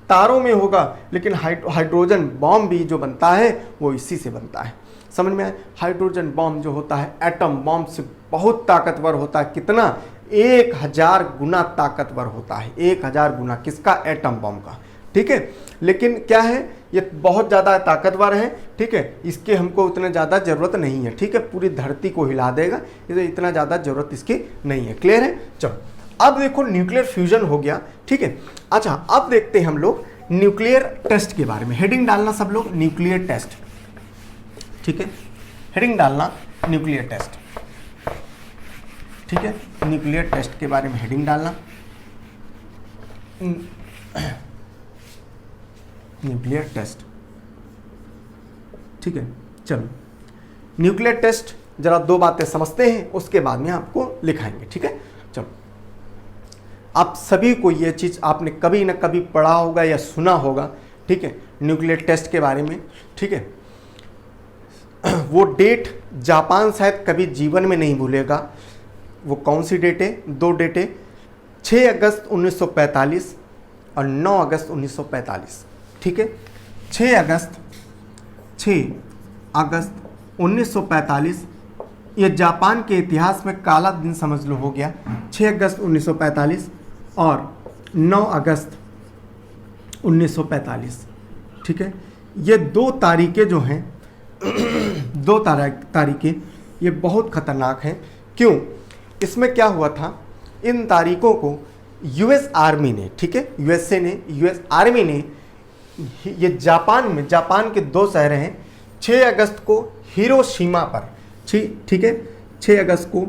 तारों में होगा, लेकिन हाइड्रोजन बॉम्ब भी जो बनता है वो इसी से बनता है। समझ में आए, हाइड्रोजन बॉम्ब जो होता है एटम बॉम्ब से बहुत ताकतवर होता है। कितना, 1000 गुना ताकतवर होता है, 1000 गुना, किसका, एटम बॉम्ब का। ठीक है, लेकिन क्या है, ये बहुत ज़्यादा ताकतवर है। ठीक है, इसके हमको उतना ज़्यादा ज़रूरत नहीं है। ठीक है, पूरी धरती को हिला देगा, ये इतना ज़्यादा ज़रूरत इसकी नहीं है। क्लियर है। चलो अब देखो न्यूक्लियर फ्यूजन हो गया। ठीक है, अच्छा अब देखते हैं हम लोग न्यूक्लियर टेस्ट के बारे में। हेडिंग डालना सब लोग, न्यूक्लियर टेस्ट। ठीक है, हेडिंग डालना न्यूक्लियर टेस्ट। ठीक है, न्यूक्लियर टेस्ट के बारे में हेडिंग डालना, न्यूक्लियर टेस्ट। ठीक है, चलो न्यूक्लियर टेस्ट जरा 2 बातें समझते हैं, उसके बाद में आपको लिखाएंगे। ठीक है, चलो आप सभी को ये चीज़ आपने कभी ना कभी पढ़ा होगा या सुना होगा। ठीक है, न्यूक्लियर टेस्ट के बारे में। ठीक है, वो डेट जापान शायद कभी जीवन में नहीं भूलेगा। वो कौन सी डेट है, 2 डेट है, 6 अगस्त 1945 और 9 अगस्त 1945। ठीक है, 6 अगस्त 1945 ये जापान के इतिहास में काला दिन समझ लो हो गया। 6 अगस्त 1945 और 9 अगस्त 1945। ठीक है, ये 2 तारीखें जो हैं 2 तारीखें ये बहुत खतरनाक हैं। क्यों, इसमें क्या हुआ था, इन तारीखों को यूएस आर्मी ने, ठीक है, यूएस आर्मी ने ये जापान के 2 शहर हैं, 6 अगस्त को हिरोशिमा पर, ठीक है, 6 अगस्त को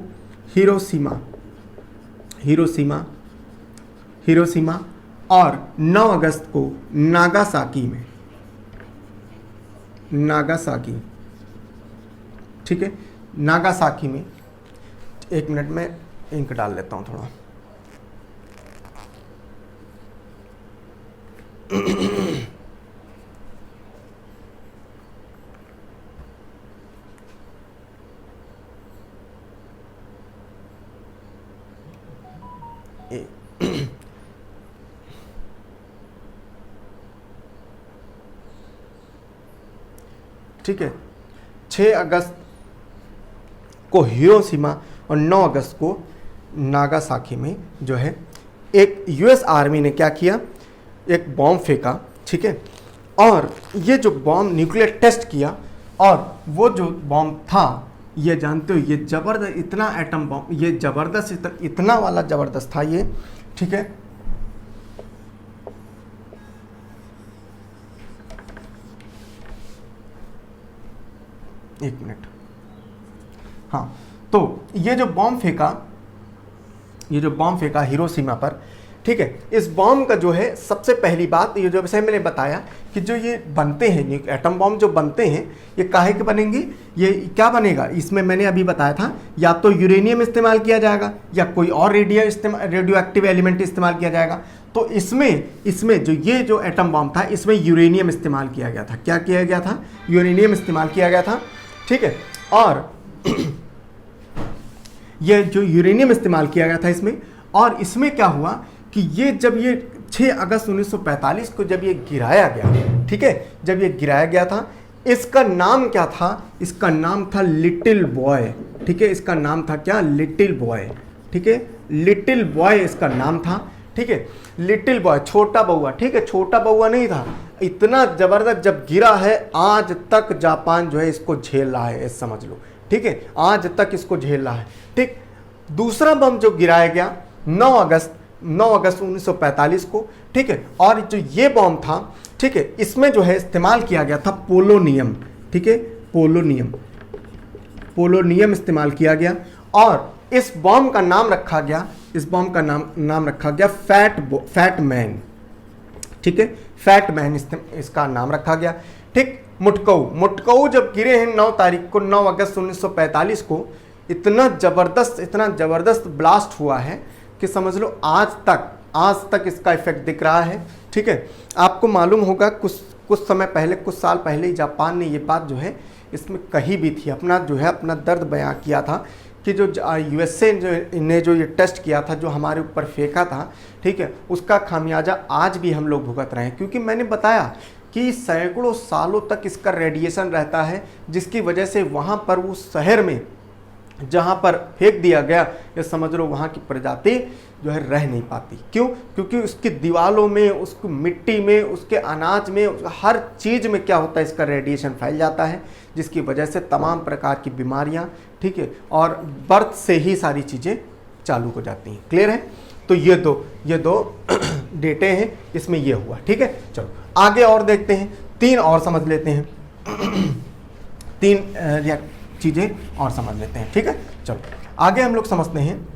हिरोशिमा और 9 अगस्त को नागासाकी। ठीक है, नागासाकी में, 1 मिनट में इंक डाल लेता हूँ थोड़ा। ठीक है, 6 अगस्त को हिरोशिमा और 9 अगस्त को नागासाकी में जो है एक यूएस आर्मी ने क्या किया, एक बॉम्ब फेंका। ठीक है, और ये जो बॉम्ब न्यूक्लियर टेस्ट किया, और वो जो बॉम्ब था ये जानते हो, ये ज़बरदस्त, इतना एटम बॉम्ब, ये ज़बरदस्त, इतना वाला ज़बरदस्त था ये। ठीक है, एक मिनट, हाँ, तो ये जो बॉम्ब फेंका हिरोशिमा पर, ठीक है, इस बॉम्ब का जो है सबसे पहली बात, ये जो विषय मैंने बताया कि जो ये बनते हैं एटम बॉम्ब जो बनते हैं, ये काहे के बनेंगे, ये क्या बनेगा, इसमें मैंने अभी बताया था, या तो यूरेनियम इस्तेमाल किया जाएगा या कोई और रेडियो एक्टिव एलिमेंट इस्तेमाल किया जाएगा। तो इसमें जो ये जो एटम बॉम्ब था, इसमें यूरेनियम इस्तेमाल किया गया था। क्या किया गया था, यूरेनियम इस्तेमाल किया गया था। ठीक है, और ये जो यूरेनियम इस्तेमाल किया गया था इसमें, और इसमें क्या हुआ कि ये जब ये 6 अगस्त 1945 को जब ये गिराया गया, ठीक है, जब ये गिराया गया था, इसका नाम क्या था? इसका नाम था लिटिल बॉय, ठीक है, इसका नाम था क्या? लिटिल बॉय, ठीक है, लिटिल बॉय इसका नाम था, ठीक है, लिटिल बॉय, छोटा बउआ, ठीक है, छोटा बउआ नहीं था। इतना जबरदस्त जब गिरा है, आज तक जापान जो है इसको झेल रहा है, समझ लो, ठीक है, आज तक इसको झेल रहा है, ठीक। दूसरा बम जो गिराया गया 9 अगस्त 1945 को, ठीक है, और जो ये बम था, ठीक है, इसमें जो है इस्तेमाल किया गया था पोलोनियम, ठीक है, पोलोनियम इस्तेमाल किया गया, और इस बम का नाम रखा गया, इस बम का नाम रखा गया फैट मैन, ठीक है, फैट मैन इसका नाम रखा गया, ठीक। मुटकऊ जब गिरे हैं 9 तारीख को, 9 अगस्त 1945 को, इतना ज़बरदस्त ब्लास्ट हुआ है कि समझ लो आज तक इसका इफेक्ट दिख रहा है, ठीक है। आपको मालूम होगा कुछ समय पहले, कुछ साल पहले ही जापान ने ये बात जो है इसमें कही भी थी, अपना दर्द बयां किया था कि जो यूएसए ने जो ये टेस्ट किया था, जो हमारे ऊपर फेंका था, ठीक है, उसका खामियाजा आज भी हम लोग भुगत रहे हैं। क्योंकि मैंने बताया कि सैकड़ों सालों तक इसका रेडिएशन रहता है, जिसकी वजह से वहाँ पर उस शहर में जहाँ पर फेंक दिया गया, ये समझ लो वहाँ की प्रजाति जो है रह नहीं पाती। क्यों? क्योंकि उसकी दीवारों में, उसकी मिट्टी में, उसके अनाज में, हर चीज़ में क्या होता है, इसका रेडिएशन फैल जाता है, जिसकी वजह से तमाम प्रकार की बीमारियाँ, ठीक है, और बर्थ से ही सारी चीज़ें चालू हो जाती हैं। क्लियर है? तो ये दो डेटे हैं, इसमें ये हुआ, ठीक है। चलो आगे और देखते हैं, 3 और समझ लेते हैं, 3 चीज़ें और समझ लेते हैं, ठीक है। चलो आगे हम लोग समझते हैं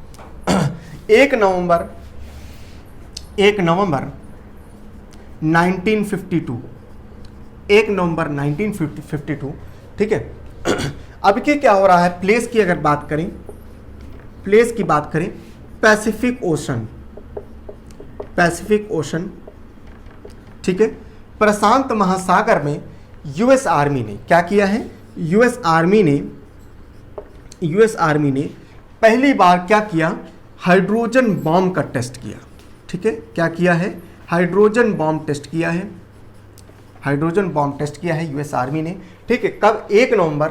1 नवंबर 1952, 1 नवंबर 1952, ठीक है। अब क्या क्या हो रहा है, प्लेस की अगर बात करें, प्लेस की बात करें, पैसिफिक ओशन, ठीक है, प्रशांत महासागर में यूएस आर्मी ने क्या किया है, यूएस आर्मी ने पहली बार क्या किया, हाइड्रोजन बॉम्ब का टेस्ट किया, ठीक है। क्या किया है? हाइड्रोजन बॉम्ब टेस्ट किया है, हाइड्रोजन बॉम्ब टेस्ट किया है यूएस आर्मी ने, ठीक है। कब? 1 नवंबर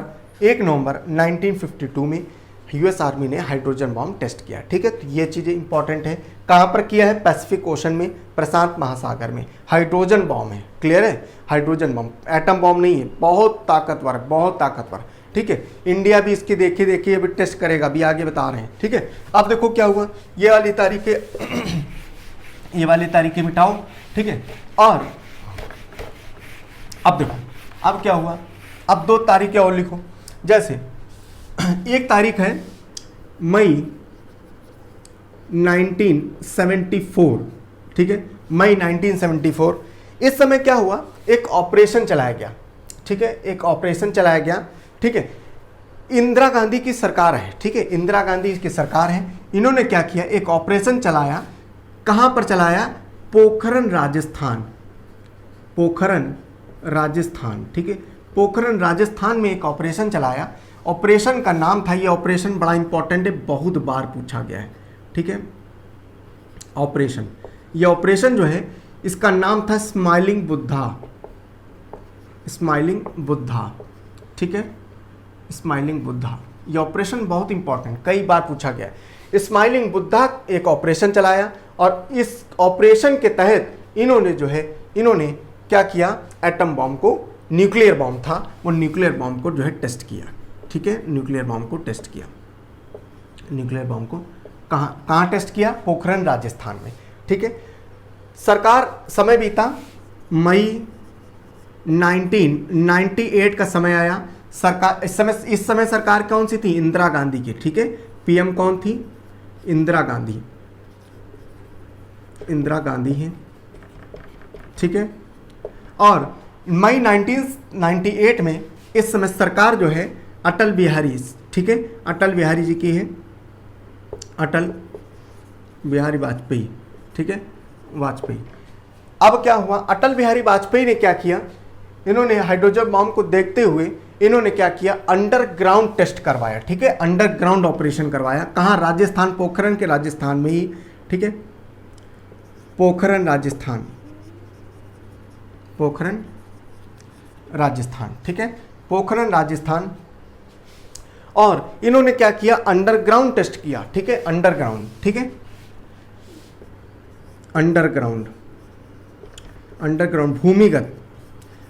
1952 में यूएस आर्मी ने हाइड्रोजन बॉम्ब टेस्ट किया, ठीक है। तो ये चीज़ें इंपॉर्टेंट है। कहाँ पर किया है? पैसिफिक ओशन में, प्रशांत महासागर में। हाइड्रोजन बॉम्ब है, क्लियर है? हाइड्रोजन बॉम्ब, एटम बॉम्ब नहीं है, बहुत ताकतवर है, बहुत ताकतवर, ठीक है। इंडिया भी इसकी देखिए अभी टेस्ट करेगा, अभी आगे बता रहे हैं, ठीक है। अब देखो क्या हुआ, ये वाली तारीखें मिटाओ, ठीक है। और अब देखो अब क्या हुआ, अब 2 तारीखें और लिखो। जैसे 1 तारीख है मई 1974, ठीक है, मई 1974। इस समय क्या हुआ, एक ऑपरेशन चलाया गया, ठीक है, एक ऑपरेशन चलाया गया, ठीक है। इंदिरा गांधी की सरकार है, ठीक है, इंदिरा गांधी की सरकार है। इन्होंने क्या किया, एक ऑपरेशन चलाया। कहाँ पर चलाया? पोखरण राजस्थान, ठीक है, पोखरण राजस्थान में एक ऑपरेशन चलाया। ऑपरेशन का नाम था, ये ऑपरेशन बड़ा इंपॉर्टेंट है, बहुत बार पूछा गया है, ठीक है। ऑपरेशन, ये ऑपरेशन जो है इसका नाम था स्माइलिंग बुद्धा, ठीक है, स्माइलिंग बुद्धा। ये ऑपरेशन बहुत इंपॉर्टेंट, कई बार पूछा गया है। स्माइलिंग बुद्धा एक ऑपरेशन चलाया, और इस ऑपरेशन के तहत इन्होंने क्या किया, एटम बॉम्ब को, न्यूक्लियर बॉम्ब था, वो न्यूक्लियर बॉम्ब को जो है टेस्ट किया, ठीक है, न्यूक्लियर बॉम्ब को टेस्ट किया। न्यूक्लियर बॉम्ब को कहाँ टेस्ट किया? पोखरण राजस्थान में, ठीक है। सरकार, समय बीता, मई 1998 का समय आया। सरकार इस समय सरकार कौन सी थी? इंदिरा गांधी की, ठीक है। पीएम कौन थी? इंदिरा गांधी है, ठीक है। और मई 1998 में इस समय सरकार जो है अटल बिहारी, ठीक है, अटल बिहारी जी की है, अटल बिहारी वाजपेयी, ठीक है, वाजपेयी। अब क्या हुआ, अटल बिहारी वाजपेयी ने क्या किया, इन्होंने हाइड्रोजन बॉम्ब को देखते हुए इन्होंने क्या किया, अंडरग्राउंड टेस्ट करवाया, ठीक है, अंडरग्राउंड ऑपरेशन करवाया। कहाँ? राजस्थान, पोखरण के राजस्थान में ही, ठीक है। पोखरण राजस्थान, पोखरण राजस्थान, ठीक है, पोखरण राजस्थान। और इन्होंने क्या किया, अंडरग्राउंड टेस्ट किया, ठीक है, अंडरग्राउंड, ठीक है, अंडरग्राउंड, अंडरग्राउंड भूमिगत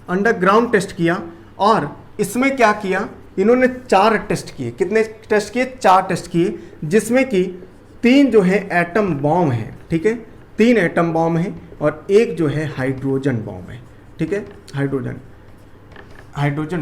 अंडरग्राउंड टेस्ट किया। और इसमें क्या किया, इन्होंने 4 टेस्ट किए। कितने टेस्ट किए, 4 टेस्ट किए, जिसमें कि 3 जो है एटम बॉम्ब है, ठीक है, 3 एटम बॉम्ब है और 1 जो है हाइड्रोजन बॉम्ब है, ठीक है, हाइड्रोजन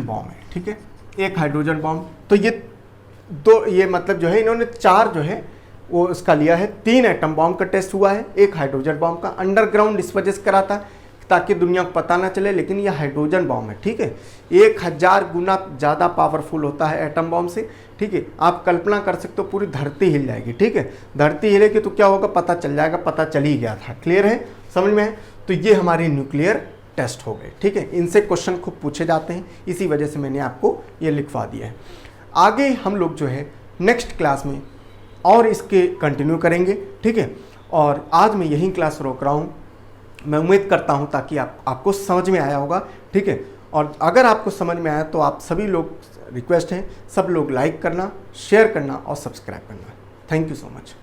बॉम्ब है, ठीक है, 1 हाइड्रोजन बॉम्ब। तो ये मतलब जो है इन्होंने 4 जो है वो उसका लिया है, 3 एटम बॉम्ब का टेस्ट हुआ है, 1 हाइड्रोजन बॉम्ब का। अंडरग्राउंड इस वजह से करा था ताकि दुनिया को पता ना चले, लेकिन ये हाइड्रोजन बॉम्ब है, ठीक है, 1000 गुना ज़्यादा पावरफुल होता है एटम बॉम्ब से, ठीक है। आप कल्पना कर सकते हो पूरी धरती हिल जाएगी, ठीक है, धरती हिलेगी तो क्या होगा, पता चल जाएगा, पता चल ही गया था। क्लियर है, समझ में है। तो ये हमारे न्यूक्लियर टेस्ट हो गए, ठीक है, इनसे क्वेश्चन खूब पूछे जाते हैं, इसी वजह से मैंने आपको ये लिखवा दिया है। आगे हम लोग जो है नेक्स्ट क्लास में और इसके कंटिन्यू करेंगे, ठीक है। और आज मैं यही क्लास रोक रहा हूँ, मैं उम्मीद करता हूँ ताकि आपको समझ में आया होगा, ठीक है। और अगर आपको समझ में आया तो आप सभी लोग, रिक्वेस्ट है सब लोग लाइक करना, शेयर करना और सब्सक्राइब करना। Thank you so much.